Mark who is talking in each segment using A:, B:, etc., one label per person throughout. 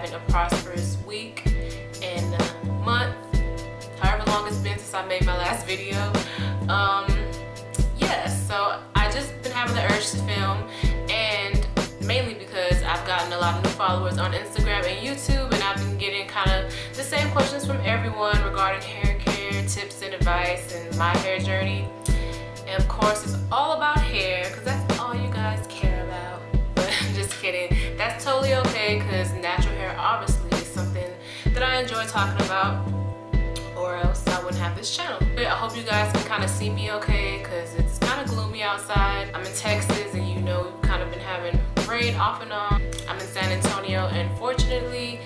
A: having a prosperous week and month, however long it's been since I made my last video. Yeah, so I just been having the urge to film, and mainly because I've gotten a lot of new followers on Instagram and YouTube, and I've been getting kind of the same questions from everyone regarding hair care, tips and advice, and my hair journey. And of course, it's all about hair because that's all you guys care about. But I'm just kidding. That's totally okay because natural hair obviously is something that I enjoy talking about, or else I wouldn't have this channel. But I hope you guys can kind of see me okay because it's kind of gloomy outside. I'm in Texas, and you know we've kind of been having rain off and on. I'm in San Antonio, and fortunately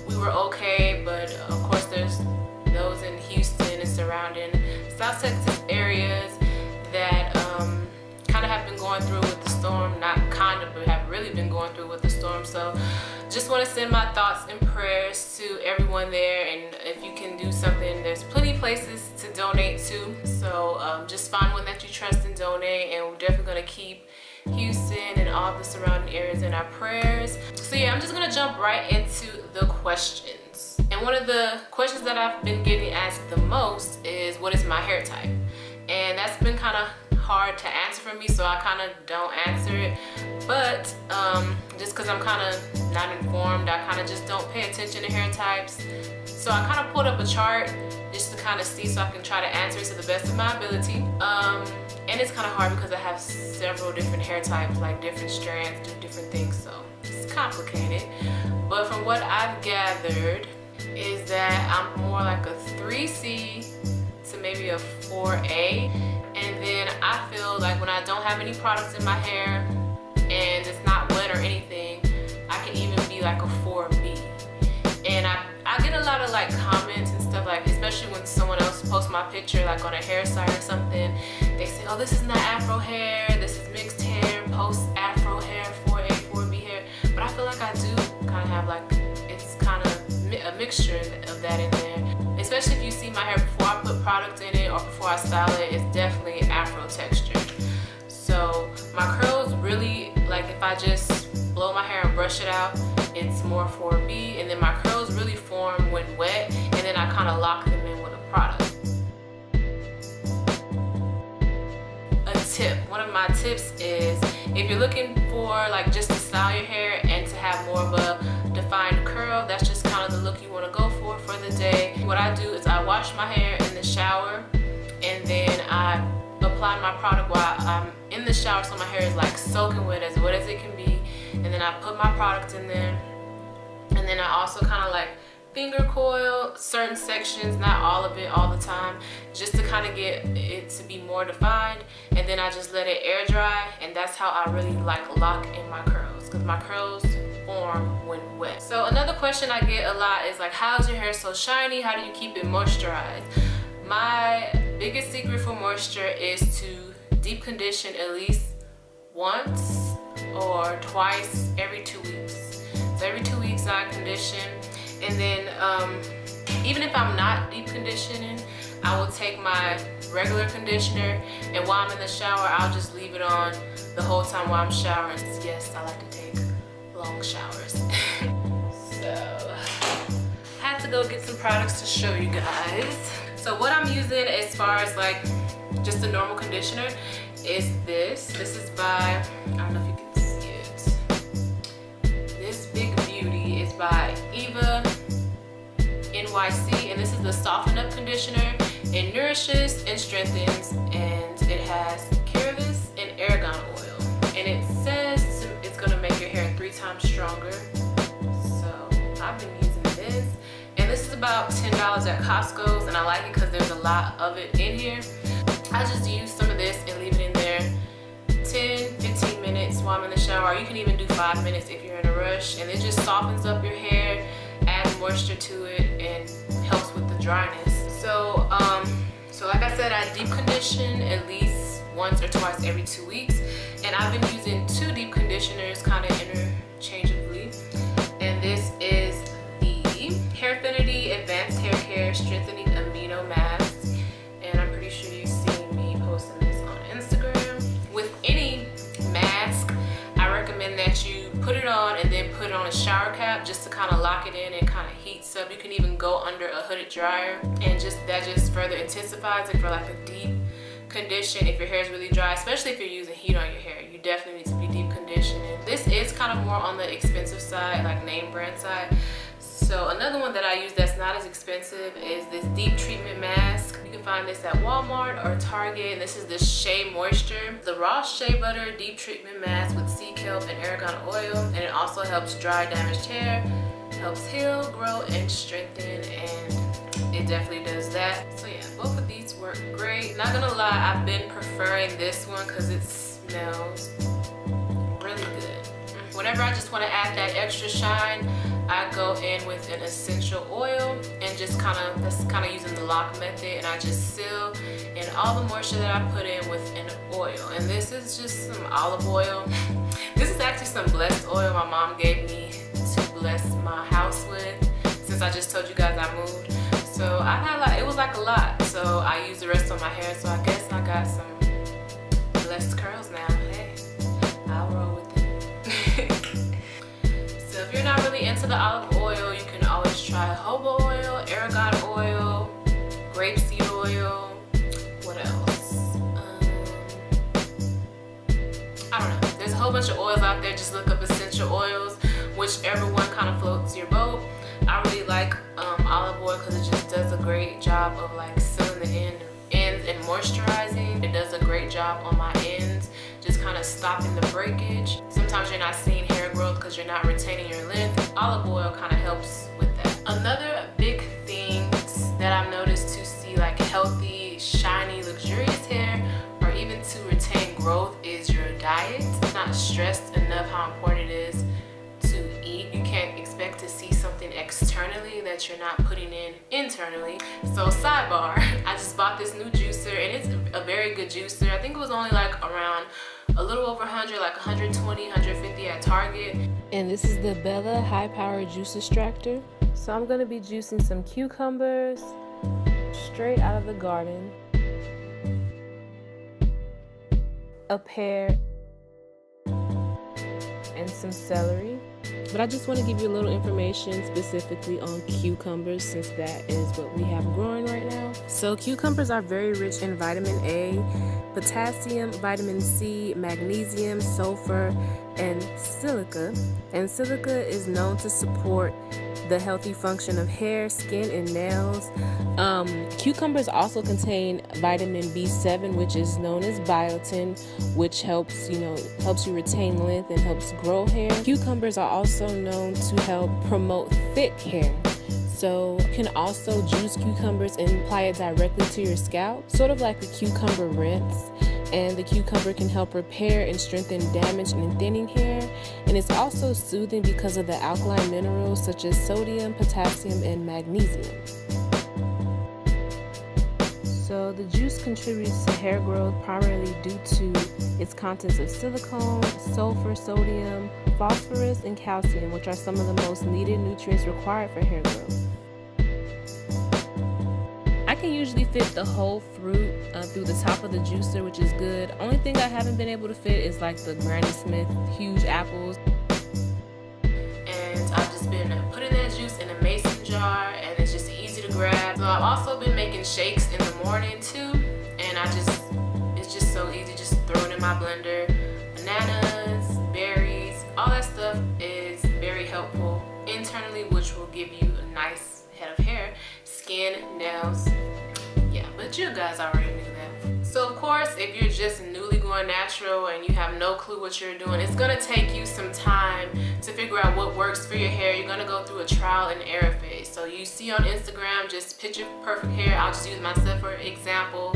A: we were okay, but of course there's those in Houston and surrounding South Texas areas that kind of have been going through with the storm. Not kind of, but have really been going through with the storm. So just want to send my thoughts and prayers to everyone there, and if you can do something, there's plenty of places to donate to. So just find one that you trust and donate, and we're definitely going to keep Houston and all the surrounding areas in our prayers. So yeah, I'm just gonna jump right into the questions. And one of the questions that I've been getting asked the most is, what is my hair type? And that's been kind of hard to answer for me, so I kind of don't answer it. But just because I'm kind of not informed, I kind of just don't pay attention to hair types. So I kind of pulled up a chart just to kind of see, so I can try to answer it to the best of my ability. And it's kind of hard because I have several different hair types, like different strands do different things, so it's complicated. But from what I've gathered is that I'm more like a 3C to maybe a 4A. And then I feel like when I don't have any products in my hair and it's not wet or anything, I can even be like a 4B. And I get a lot of like comments and stuff, like especially when someone else posts my picture like on a hair site or something. They say, oh, this is not afro hair, this is mixed hair, post afro hair, 4A, 4B hair. But I feel like I do kind of have like, it's kind of a mixture of that in there. Especially if you see my hair before I put product in it or before I style it, it's definitely afro texture. So my curls really, like if I just blow my hair and brush it out, it's more 4B, and then my curls really form when wet, and then I kind of lock them in with a product. A tip, one of my tips is, if you're looking for like just to style your hair and to have more of a defined curl, that's just kind of the look you want to go for the day. What I do is I wash my hair in the shower, and then I apply my product while I'm in the shower, so my hair is like soaking wet as it can be. And then I put my product in there, and then I also kind of like finger coil certain sections, not all of it all the time, just to kind of get it to be more defined. And then I just let it air dry, and that's how I really like lock in my curls, because my curls form when wet. So another question I get a lot is like, how's your hair so shiny? How do you keep it moisturized? My biggest secret for moisture is to deep condition at least once or twice every 2 weeks. So every 2 weeks I condition, and then even if I'm not deep conditioning, I will take my regular conditioner, and while I'm in the shower, I'll just leave it on the whole time while I'm showering. Yes, I like to take long showers. So I had to go get some products to show you guys. So what I'm using as far as like just a normal conditioner is this. This is by, I don't know if you can see it. This Big Beauty is by Eva NYC, and this is the Soften Up Conditioner. It nourishes and strengthens, and it has Curavis and Argan oil. And it says it's gonna make your hair 3 times stronger. So I've been using this. And this is about $10 at Costco's, and I like it because there's a lot of it in here. I just use some of this and leave it in there 10-15 minutes while I'm in the shower. Or you can even do 5 minutes if you're in a rush, and it just softens up your hair, adds moisture to it, and helps with the dryness. So like I said, I deep condition at least once or twice every 2 weeks, and I've been using 2 deep conditioners kind of interchangeably. And this is the Hairfinity Advanced Hair Care Strengthening Amino Mask, and I'm pretty sure you've seen me posting this on Instagram. With any mask, I recommend that you put put it on and then put it on a shower cap just to kind of lock it in and kind of heats up. You can even go under a hooded dryer, and that just further intensifies it for like a deep condition if your hair is really dry, especially if you're using heat on your hair. You definitely need to be deep conditioning. This is kind of more on the expensive side, like name brand side. So another one that I use that's not as expensive is this deep treatment mask. You can find this at Walmart or Target, and this is the Shea Moisture. The raw shea butter deep treatment mask with sea kelp and argan oil, and it also helps dry damaged hair, helps heal, grow, and strengthen, and it definitely does that. So yeah, both of these work great. Not gonna lie, I've been preferring this one because it smells really good. Whenever I just want to add that extra shine, I go in with an essential oil and just that's kind of using the lock method, and I just seal in all the moisture that I put in with an oil. And this is just some olive oil. This is actually some blessed oil my mom gave me to bless my house with, since I just told you guys I moved. So I had it was like a lot, so I used the rest on my hair. So I guess I got some blessed curls now. Hey, I'll roll with it. So if you're not really into the olive oil, you can always try jojoba oil, argan oil, grapeseed oil. What else? I don't know. There's a whole bunch of oils out there. Just look up essential oils, whichever one kind of floats your boat. I really like olive oil because it just does a great job of like sealing the ends and moisturizing. It does a great job on my ends, just kind of stopping the breakage. Sometimes you're not seeing hair growth because you're not retaining your length. Olive oil kind of helps with that. Another big thing that I've noticed to see like healthy, shiny, luxurious hair, or even to retain growth, is your diet. It's not stressed enough how important it is to eat. You can't expect to see something externally that you're not putting in internally. So sidebar, I just bought this new juicer, and it's a very good juicer. I think it was only like around a little over 100, like 120, 150 at Target. And this is the Bella High Power Juice Extractor. So I'm gonna be juicing some cucumbers straight out of the garden, a pear, and some celery. But I just want to give you a little information specifically on cucumbers, since that is what we have growing right now. So cucumbers are very rich in vitamin A, potassium, vitamin C, magnesium, sulfur, and silica. And silica is known to support the healthy function of hair, skin, and nails. Cucumbers also contain vitamin B7, which is known as biotin, which helps you retain length and helps grow hair. Cucumbers are also known to help promote thick hair. So you can also juice cucumbers and apply it directly to your scalp, sort of like a cucumber rinse. And the cucumber can help repair and strengthen damaged and thinning hair. And it's also soothing because of the alkaline minerals such as sodium, potassium, and magnesium. So the juice contributes to hair growth primarily due to its contents of silicone, sulfur, sodium, phosphorus, and calcium, which are some of the most needed nutrients required for hair growth. I can usually fit the whole fruit through the top of the juicer, which is good. Only thing I haven't been able to fit is like the Granny Smith huge apples. And I've just been putting that juice in a mason jar, and it's just easy to grab. So I've also been making shakes in the morning too, and it's just so easy, just throw it in my blender. Bananas, berries, all that stuff is very helpful internally, which will give you a nice head of hair, skin, nails. Yeah, but you guys already knew that. So of course, if you're just newly going natural and you have no clue what you're doing, it's gonna take you some time to figure out what works for your hair. You're gonna go through a trial and error phase. So you see on Instagram, just picture perfect hair. I'll just use myself for example.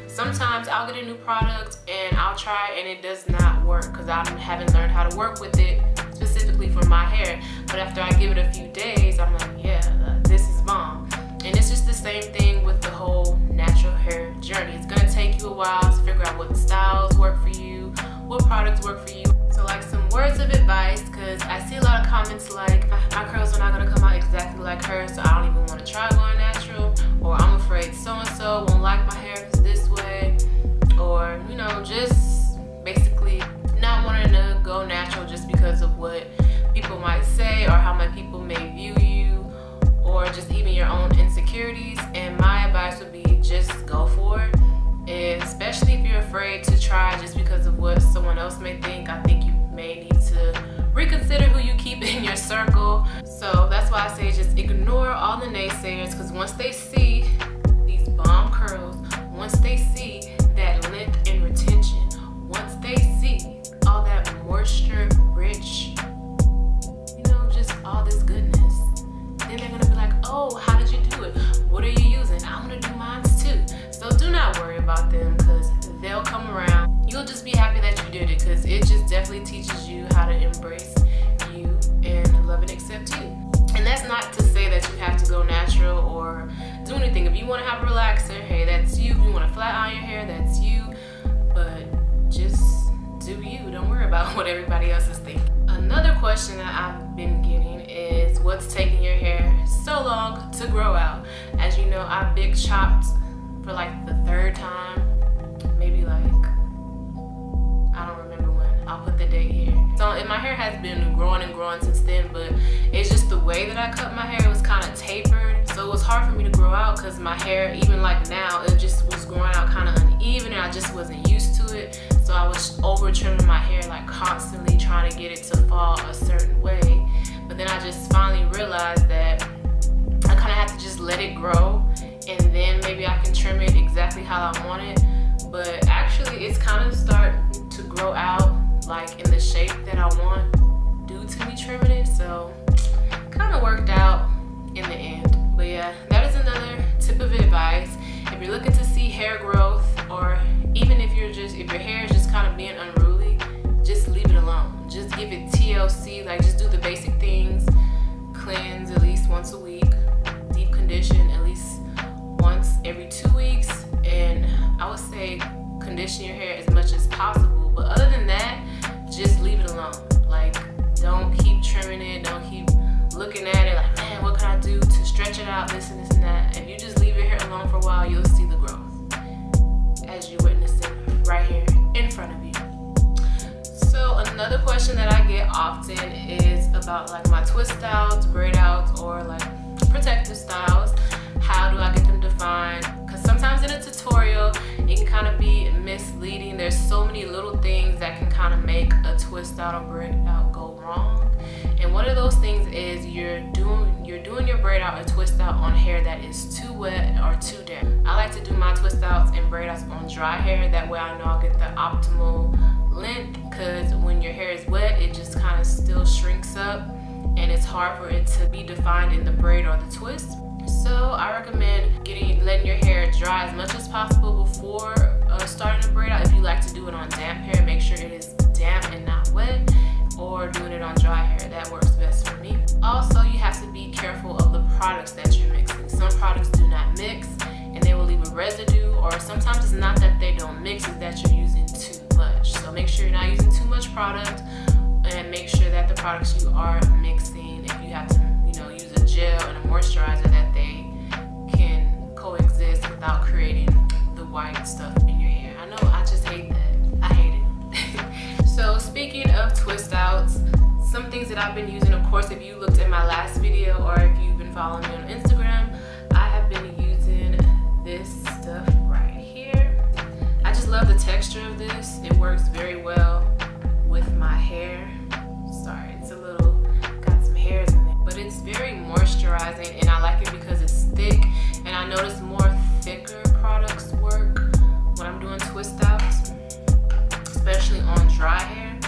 A: Sometimes I'll get a new product and I'll try and it does not work because I haven't learned how to work with it specifically for my hair. But after I give it a few days, I'm like, yeah, this is bomb. And it's just the same thing with the whole natural hair journey. It's gonna take you a while to figure out what styles work for you, what products work for you. So like some words of advice, because I see a lot of comments like, my curls are not gonna come out exactly like her, so I don't even wanna try going natural, or I'm afraid so-and-so won't like my hair if it's this way, or just basically not wanting to go natural just because of what because once they see these bomb curls, once they see that length and retention, once they see all that moisture rich, you know, just all this goodness, then they're gonna be like, oh, how did you do it? What are you using? I want to do mine too. So do not worry about them, because they'll come around. You'll just be happy that you did it, because it just definitely teaches you how to embrace you and love and accept you. And that's not to say that you have to go natural or do anything. If you want to have a relaxer, hey, that's you. If you want to flat iron your hair, that's you. But just do you. Don't worry about what everybody else is thinking. Another question that I've been getting is, what's taking your hair so long to grow out? As you know, I big chopped for like the third time, maybe like, I don't remember when. I'll put the date here. So, and my hair has been growing and growing since then, but it's just the way that I cut my hair, it was kind of tapered. So it was hard for me to grow out, because my hair, even like now, it just was growing out kind of uneven, and I just wasn't used to it. So I was over trimming my hair, like constantly trying to get it to fall a certain way. But then I just finally realized that I kind of have to just let it grow, and then maybe I can trim it exactly how I want it. But actually it's kind of starting to grow out like in the shape that I want due to me trimming it. So kind of worked out in the end. But yeah, that is another tip of advice. If you're looking to see hair growth, or even if your hair is just kind of being unruly, just leave it alone. Just give it TLC, like just do the basic things. Cleanse at least once a week, deep condition at least once every 2 weeks, and I would say condition your hair as much as possible. But other than that, just leave it alone. Like, don't keep trimming it, don't keep looking at it like, man, what can I do to stretch it out, this and this and that. If you just leave your hair alone for a while, you'll see the growth as you witness it right here in front of you. So another question that I get often is about like my twist outs, braid outs, or like protective styles. How do I get them defined? Because sometimes in a tutorial it can kind of be misleading. There's so many little things that can kind of make a twist out or braid out go wrong. And one of those things is you're doing your braid out or twist out on hair that is too wet or too damp. I like to do my twist outs and braid outs on dry hair. That way I know I'll get the optimal length, because when your hair is wet, it just kind of still shrinks up and it's hard for it to be defined in the braid or the twist. So I recommend letting your hair dry as much as possible before starting to braid out. If you like to do it on damp hair, make sure it is damp and not wet, or doing it on dry hair. That works best for me. Also, you have to be careful of the products that you're mixing. Some products do not mix and they will leave a residue, or sometimes it's not that they don't mix, it's that you're using too much. So make sure you're not using too much product, and make sure that the products you are mixing, if you have to, use a gel and a moisturizer, that they can coexist without creating the white stuff in your hair. I know, I just hate that. I hate it. So speaking of twist outs, some things that I've been using, of course, if you looked at my last video or if you've been following me on Instagram, I have been using this stuff right here. I just love the texture of this. It works very well with my hair. Sorry, it's got some hairs in there, but it's very moisturizing, and I like it because it's thick, and I notice more thicker products work when I'm doing twist outs, especially on dry hair.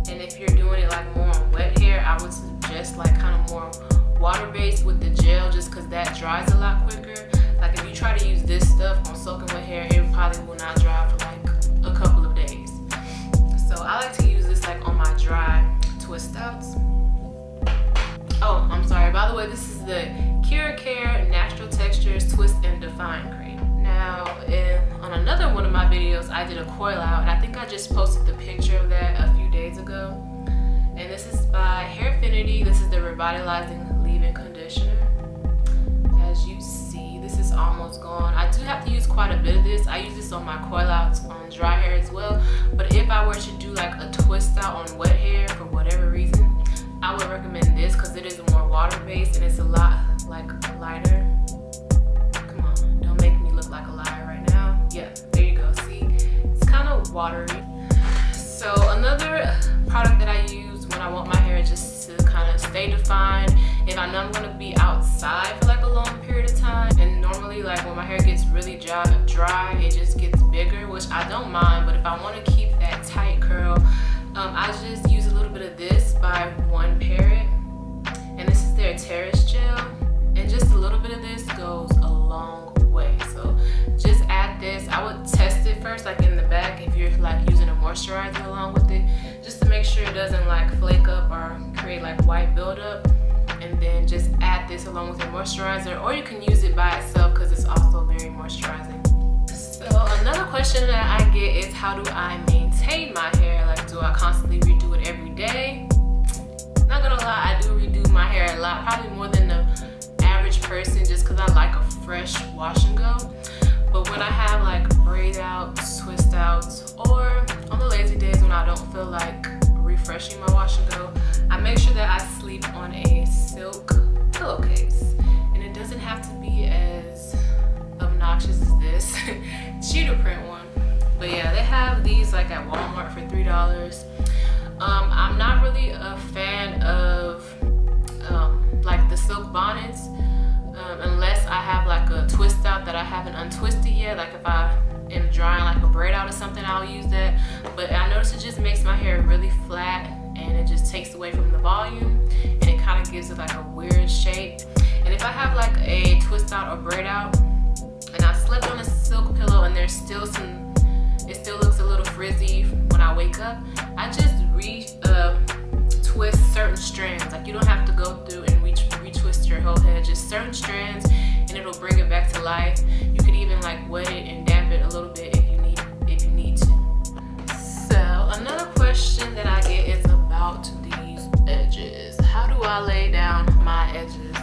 A: And if you're doing it like more on wet hair, I would suggest like kind of more water-based with the gel, just because that dries a lot quicker. Like if you try to use this stuff on soaking wet hair, it probably will not dry for like a couple of days. So I like to use this like on my dry twist outs. Oh, I'm sorry. By the way, this is the Cure Care Natural Textures Twist and Define Cream. Now, on another one of my videos, I did a coil out, and I think I just posted the picture of that a few days ago. And this is by Hairfinity. This is the Revitalizing Leave-In Conditioner. As you see, this is almost gone. I do have to use quite a bit of this. I use this on my coil outs on dry hair as well. But if I were to do like a twist out on wet hair for whatever reason, I would recommend this because it is more water-based and it's a lot like lighter. Come on, don't make me look like a liar right now. Yeah, there you go. See, it's kind of watery. So another product that I use when I want my hair just to kind of stay defined, if I know I'm going to be outside for like a long period of normally, like when my hair gets really dry, it just gets bigger, which I don't mind. But if I want to keep that tight curl, I just use a little bit of this by One Parrot, and this is their Terrace Gel, and just a little bit of this goes a long way. So just add this. I would test it first, like in the back, if you're like using a moisturizer along with it, just to make sure it doesn't like flake up or create like white buildup. And then just add this along with your moisturizer, or you can use it by itself because it's also very moisturizing. So another question that I get is, how do I maintain my hair? Like, do I constantly redo it every day? Not gonna lie, I do redo my hair a lot, probably more than the average person, just because I like a fresh wash and go. But when I have like braid outs, twist outs, or on the lazy days when I don't feel like refreshing my wash and go, I make sure that I sleep on a silk pillowcase. And it doesn't have to be as obnoxious as this cheetah print one. But yeah, they have these like at Walmart for $3. I'm not really a fan of like the silk bonnets unless I have like a twist out that I haven't untwisted yet. Like if I am drying like a braid out or something, I'll use that. But I notice it just makes my hair really flat, and it just takes away from the volume, and it kind of gives it like a weird shape. And if I have like a twist out or braid out and I slept on a silk pillow and there's still it still looks a little frizzy when I wake up, I just twist certain strands. Like, you don't have to go through and retwist your whole head, just certain strands, and it'll bring it back to life. You could even like wet it and damp it a little bit if you need to. So another question that I get is about these edges. How do I lay down my edges?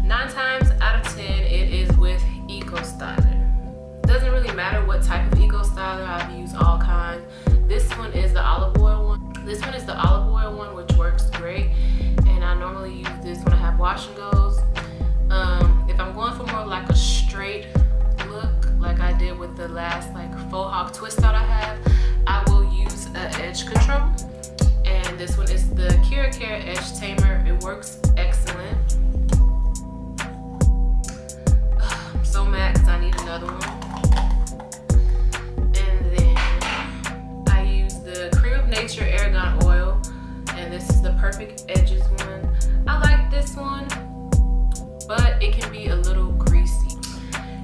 A: 9 times out of 10 it is with Eco Styler. Doesn't really matter what type of Eco Styler. I've used all kinds. This one is the olive oil one. This one is the olive oil one, which works great, and I normally use this when I have wash and goes. If I'm going for more like a straight look, like I did with the last like faux hawk twist out I have, I will use an edge control, and this one is the Kira Care Edge Tamer. It works excellent. I'm so mad because I need another one. And then I use the Cream of Nature Argan Oil, and this is the Perfect Edges one. I like this one, but it can be a little greasy.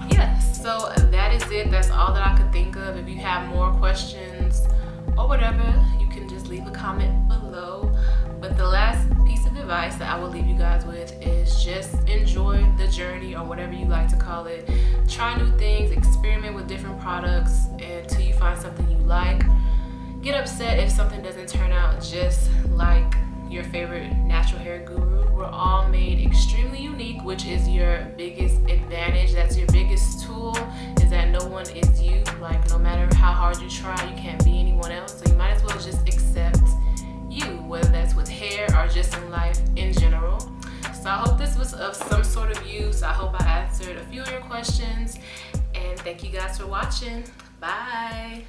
A: Yeah, so that is it. That's all that I could think of. If you have more questions or whatever, you can just leave a comment below. But the last piece of advice that I will leave you guys with is just enjoy the journey, or whatever you like to call it. Try new things, experiment with different products until you find something you like. Get upset if something doesn't turn out just like your favorite natural hair guru. We're all made extremely unique, which is your biggest advantage. That's your biggest tool, is that no one is you. Like, no matter how hard you try, you can't be anyone else. So you might as well just accept you, whether that's with hair or just in life in general. So I hope this was of some sort of use. I hope I answered a few of your questions, and thank you guys for watching. Bye.